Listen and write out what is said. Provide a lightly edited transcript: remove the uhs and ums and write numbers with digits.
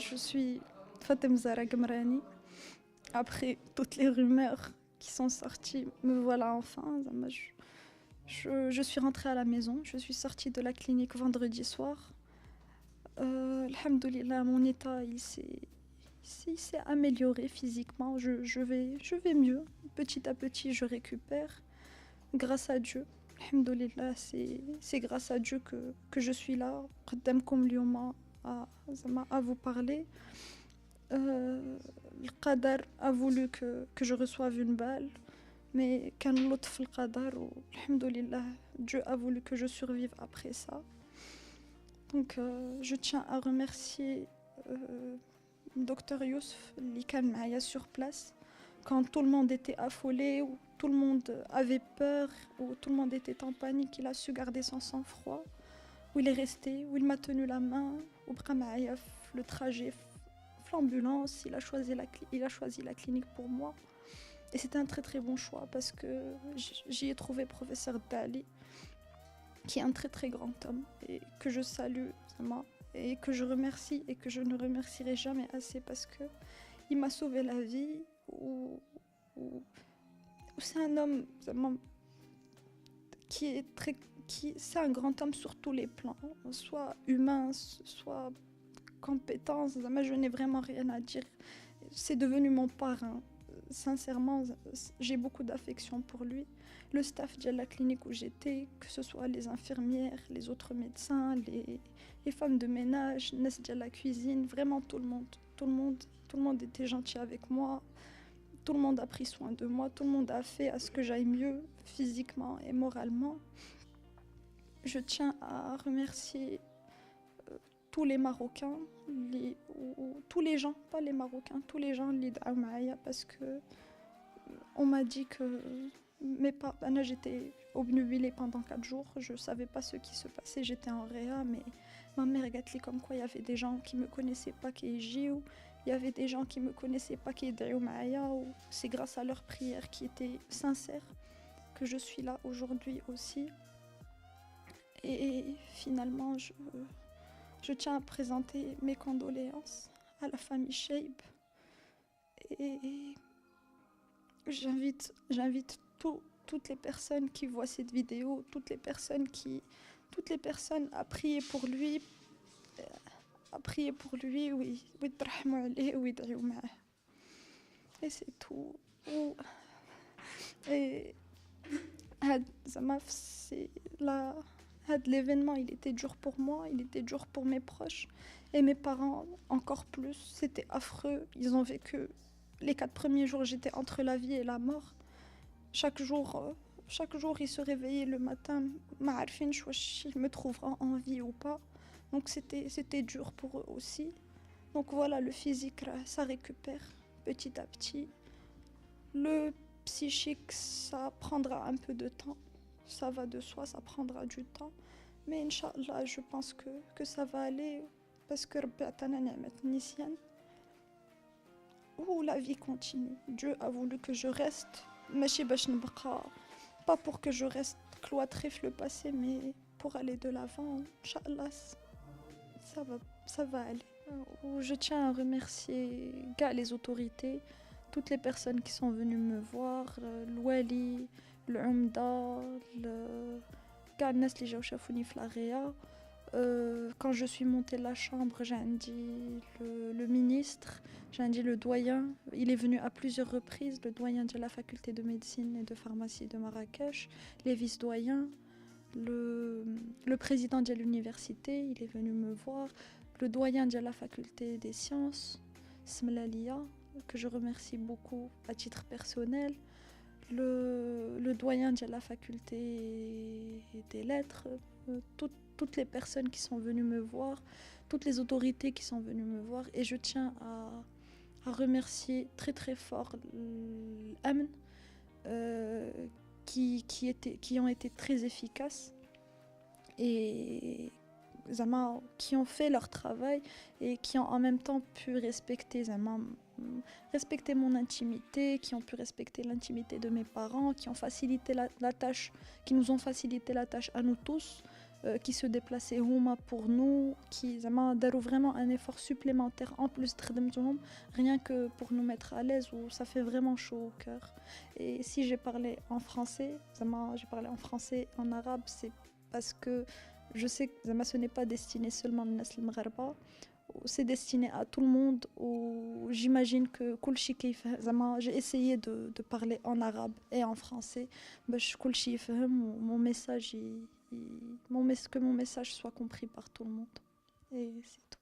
je suis Fatem Zahra Gamrani. Après toutes les rumeurs qui sont sorties, me voilà enfin. Je suis rentrée à la maison, je suis sortie de la clinique vendredi soir. Alhamdoulilah, mon état il s'est amélioré physiquement. Je vais mieux. Petit à petit, je récupère. Grâce à Dieu. Alhamdoulilah, c'est grâce à Dieu que je suis là. قدامكم اليوم à vous parler. Le Qadar a voulu que je reçoive une balle. Mais كان لطف القدر والحمدلله Dieu a voulu que je survive après ça. Donc je tiens à remercier Dr Youssef اللي كان معايا sur place quand tout le monde était affolé, où tout le monde avait peur, où tout le monde était en panique. Il a su garder son sang-froid, où il est resté, où il m'a tenu la main, où بقى معايا le trajet l'ambulance, il a choisi la clinique pour moi. Et c'était un très très bon choix parce que j'y ai trouvé professeur Dali, qui est un très très grand homme et que je salue vraiment, et que je remercie et que je ne remercierai jamais assez parce que il m'a sauvé la vie. Ou c'est un homme vraiment c'est un grand homme sur tous les plans, soit humain, soit compétence. Je n'ai vraiment rien à dire. C'est devenu mon parrain. Sincèrement, j'ai beaucoup d'affection pour lui. Le staff de la clinique où j'étais, que ce soit les infirmières, les autres médecins, les femmes de ménage, Nes de la cuisine, vraiment tout le monde était gentil avec moi. Tout le monde a pris soin de moi, tout le monde a fait à ce que j'aille mieux physiquement et moralement. Je tiens à remercier tous les Marocains, tous les gens, pas les Marocains, tous les gens qui ont aidé parce que on m'a dit que j'étais obnubilée pendant 4 jours, je ne savais pas ce qui se passait, j'étais en réa, mais ma mère a dit comme quoi il y avait des gens qui ne me connaissaient pas qui étaient il y avait des gens qui ne me connaissaient pas qui étaient c'est grâce à leurs prières qui étaient sincères que je suis là aujourd'hui aussi. Et finalement, je tiens à présenter mes condoléances à la famille Cheib. Et j'invite toutes les personnes qui voient cette vidéo, toutes les personnes à prier pour lui, oui, et c'est tout. Et c'est là. L'événement, il était dur pour moi, il était dur pour mes proches et mes parents encore plus. C'était affreux. Ils ont vécu les 4 premiers jours, j'étais entre la vie et la mort. Chaque jour, ils se réveillaient le matin, ils me trouveront en vie ou pas. Donc c'était dur pour eux aussi. Donc voilà, le physique, ça récupère petit à petit. Le psychique, ça prendra un peu de temps. Ça va de soi, ça prendra du temps. Mais Inch'Allah, je pense que ça va aller parce que Rabbi atana ni'mat nisyan. Où la vie continue. Dieu a voulu que je reste, pas pour que je reste cloîtrée le passé, mais pour aller de l'avant. Inch'Allah, ça va aller. Je tiens à remercier les autorités, toutes les personnes qui sont venues me voir, l'Ouali, le Umda, كاع الناس اللي جاو شافوني في لاغيا. Quand je suis montée de la chambre, j'ai dit le ministre, j'ai dit le doyen, il est venu à plusieurs reprises, le doyen de la faculté de médecine et de pharmacie de Marrakech, les vice-doyens, le président de l'université, il est venu me voir, le doyen de la faculté des sciences, Smlalia, que je remercie beaucoup à titre personnel, le doyen de la faculté des lettres, toutes les personnes qui sont venues me voir, toutes les autorités qui sont venues me voir. Et je tiens à remercier très très fort l'Amen qui ont été très efficaces et qui ont fait leur travail et qui ont en même temps pu respecter mon intimité, qui ont pu respecter l'intimité de mes parents, qui ont facilité la tâche, qui nous ont facilité la tâche à nous tous, qui se déplaçaient هما pour nous, qui زعما داروا vraiment un effort supplémentaire en plus تخدمتهم, rien que pour nous mettre à l'aise, où ça fait vraiment chaud au cœur. Et si j'ai parlé en français, زعما j'ai parlé en français et en arabe, c'est parce que je sais que زعما ce n'est pas destiné seulement للناس المغاربة, c'est destiné à tout le monde, ou j'imagine que كلشي كيفهم. زعما j'ai essayé de parler en arabe et en français باش كلشي يفهم, mon message que mon message soit compris par tout le monde. Et c'est tout.